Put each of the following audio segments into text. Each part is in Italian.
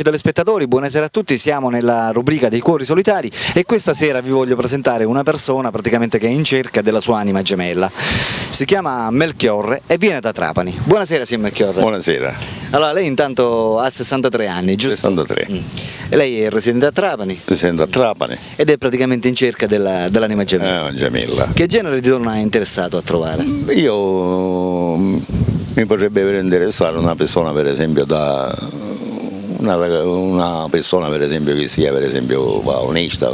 amici telespettatori, buonasera a tutti, siamo nella rubrica dei cuori solitari e questa sera vi voglio presentare una persona praticamente che è in cerca della sua anima gemella. Si chiama Melchiorre e viene da Trapani. Buonasera signor Melchiorre. Buonasera. Allora, lei intanto ha 63 anni, giusto? 63. E lei è residente a Trapani? Residente a Trapani. Ed è praticamente in cerca dell'anima gemella. Gemella. Che genere di donna è interessato a trovare? Io mi potrebbe interessare una persona per esempio una persona per esempio che sia per esempio onesta,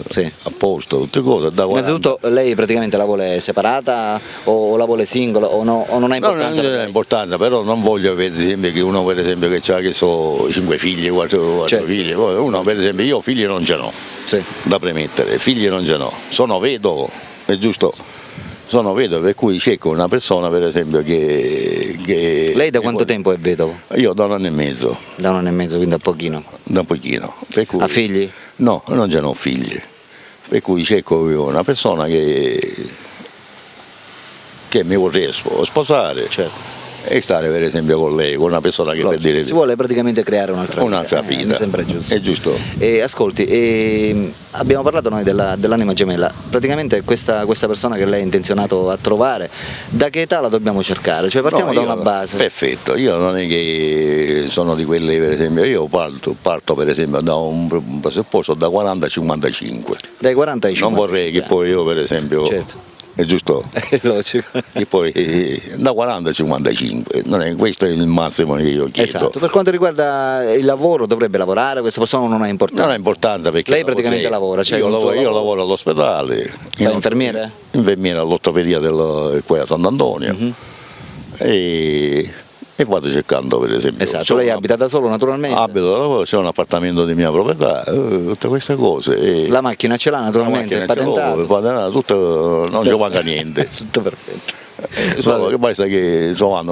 Sì. a posto, tutte cose. Innanzitutto lei praticamente la vuole separata o la vuole singola o, no, o non ha importanza? Non ha importanza, però non voglio per esempio che uno per esempio che ha che so 5 figli, 4 Certo. figli, uno per esempio io figli non ce n'ho, Sì. da premettere, figli non ce n'ho, sono vedovo, è giusto. Sono vedovo, per cui cerco una persona per esempio che Lei da quanto tempo è vedovo? Io da 1 anno e mezzo. Da 1 anno e mezzo, quindi da pochino. Da un pochino. Per cui, Ha figli? No, non ce n'ho figli. Per cui cerco una persona che mi vorrei sposare. Certo. E stare per esempio con lei, con una persona che per dire Si vuole praticamente creare un'altra vita. Mi sembra giusto. È giusto. Ascolti, abbiamo parlato noi dell'anima gemella, praticamente questa persona che lei è intenzionato a trovare, da che età la dobbiamo cercare? Cioè partiamo da una base. Perfetto, io non è che sono di quelli per esempio, io parto per esempio da un presupposto da 40 a 55. Dai 40 ai 50. Non vorrei che poi io per esempio... Certo. È giusto? È logico. E poi da 40 a 55, questo è il massimo che io chiedo. Esatto, per quanto riguarda il lavoro dovrebbe lavorare, questa persona non ha importanza. Non ha importanza perché lei praticamente lavora, cioè io lavoro all'ospedale. Fa infermiere? Infermiere all'ortopedia qui a Sant'Antonio. E vado cercando per esempio. Esatto, lei abita da solo naturalmente? Abito da solo, c'è un appartamento di mia proprietà, tutte queste cose. La macchina ce l'ha naturalmente, è patentata? Tutto, non ci manca niente. Tutto perfetto. Solo che basta che trovando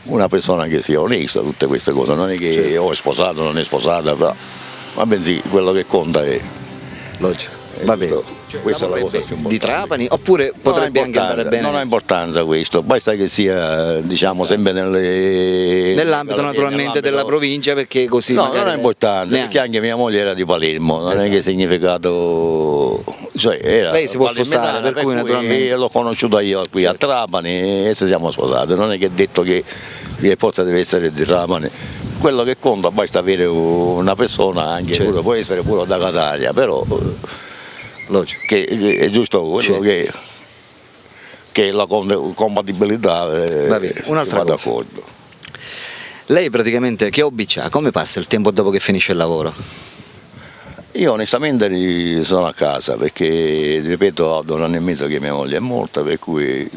una persona che sia onesta, tutte queste cose, non è che Certo. è sposato, non è sposata, ma bensì quello che conta è... Logico. Va bene. Questa è la cosa più importante. Di Trapani oppure potrebbe anche andare bene? Non ha importanza questo, basta che sia diciamo sempre nell'ambito naturalmente della provincia, perché così no, magari non è importante, perché anche mia moglie era di Palermo, non è che significato, cioè era lei si può spostare, per cui naturalmente l'ho conosciuta io qui a Trapani e ci siamo sposati, non è che è detto che forza deve essere di Trapani. Quello che conta basta avere una persona anche pure, può essere pure da Catania, però logico. che è giusto quello che la compatibilità un'altra cosa. d'accordo. Lei praticamente che hobby ha? Come passa il tempo dopo che finisce il lavoro? Io onestamente sono a casa perché ripeto da 1 anno e mezzo che mia moglie è morta, per cui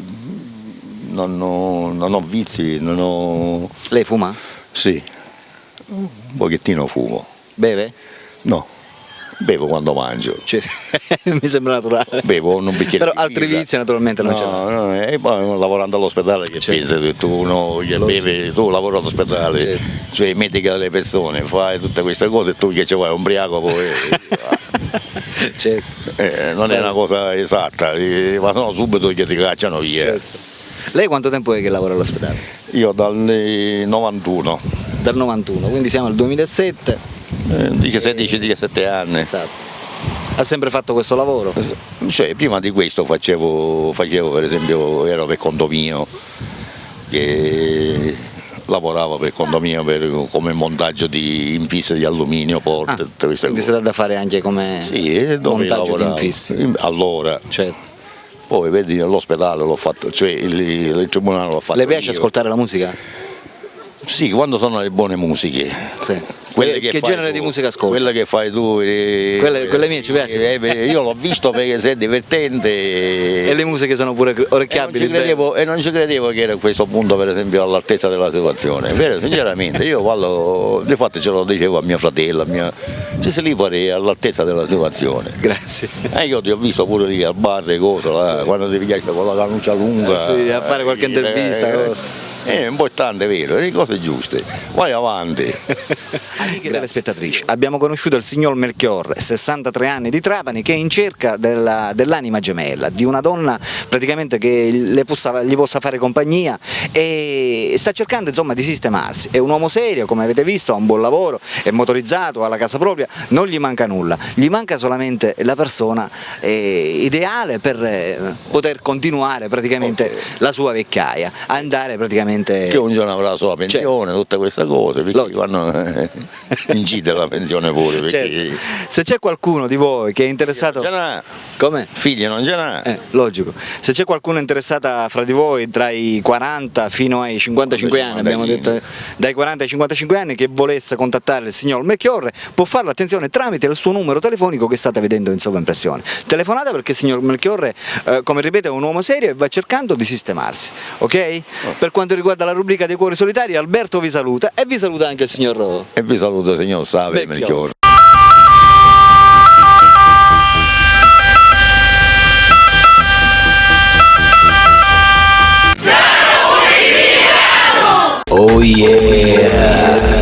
non ho vizi, non ho... Lei fuma? Sì, un pochettino fumo. Beve? No, bevo quando mangio. Cioè, mi sembra naturale. Bevo un bicchiere però di altri birra. vizi naturalmente non ce l'ha. No, e poi lavorando all'ospedale che pensi che tu bevi, tu lavori all'ospedale, cioè medica le persone, fai tutte queste cose e tu che ci vuoi ubriaco poi non è una cosa esatta, ma no subito che ti cacciano via. Certo. Lei quanto tempo è che lavora all'ospedale? Io dal 91. Dal 91, quindi siamo al 2007. 16-17 anni. Esatto. Ha sempre fatto questo lavoro? Cioè, prima di questo facevo per esempio, ero per conto mio, che lavoravo per conto mio come montaggio di infissi di alluminio, porte, tutte queste quindi cose. si dà da fare anche come montaggio di infissi? Allora. Certo. Poi vedi all'ospedale l'ho fatto, cioè il tribunale l'ho fatto. Le piace io. ascoltare la musica? Sì, quando sono le buone musiche. Sì. Che genere tu, di musica ascolti? Quelle che fai tu. Quelle mie ci piace? Io l'ho visto perché sei divertente. E le musiche sono pure orecchiabili? E non ci credevo che era a questo punto per esempio all'altezza della situazione. Vero, sinceramente, io quando di fatto ce lo dicevo a mia fratella, se si lì pare all'altezza della situazione. Grazie. Io ti ho visto pure lì al bar e cose, quando ti piace con la canuccia lunga. A fare qualche intervista. È importante, vero, le cose giuste, vai avanti. Amiche telespettatrici, abbiamo conosciuto il signor Melchiorre, 63 anni di Trapani, che è in cerca dell'anima gemella, di una donna praticamente che gli possa fare compagnia, e sta cercando insomma di sistemarsi. È un uomo serio, come avete visto, ha un buon lavoro, è motorizzato, ha la casa propria, non gli manca nulla, gli manca solamente la persona ideale per poter continuare praticamente la sua vecchiaia, andare praticamente... Che un giorno avrà la sua pensione, tutte queste cose, perché quando incide la pensione pure. Perché... Se c'è qualcuno di voi che è interessato... Come? Figli non ce n'ha. Logico. Se c'è qualcuno interessata fra di voi tra i 40 fino ai 55 anni, abbiamo detto dai 40 ai 55 anni, che volesse contattare il signor Melchiorre, può farlo, attenzione, tramite il suo numero telefonico che state vedendo in sovraimpressione. Telefonate, perché il signor Melchiorre, come ripeto, è un uomo serio e va cercando di sistemarsi, ok? Per quanto riguarda la rubrica dei cuori solitari, Alberto vi saluta e vi saluta anche il signor... E vi saluto, signor Save Melchiorre. Oh yeah!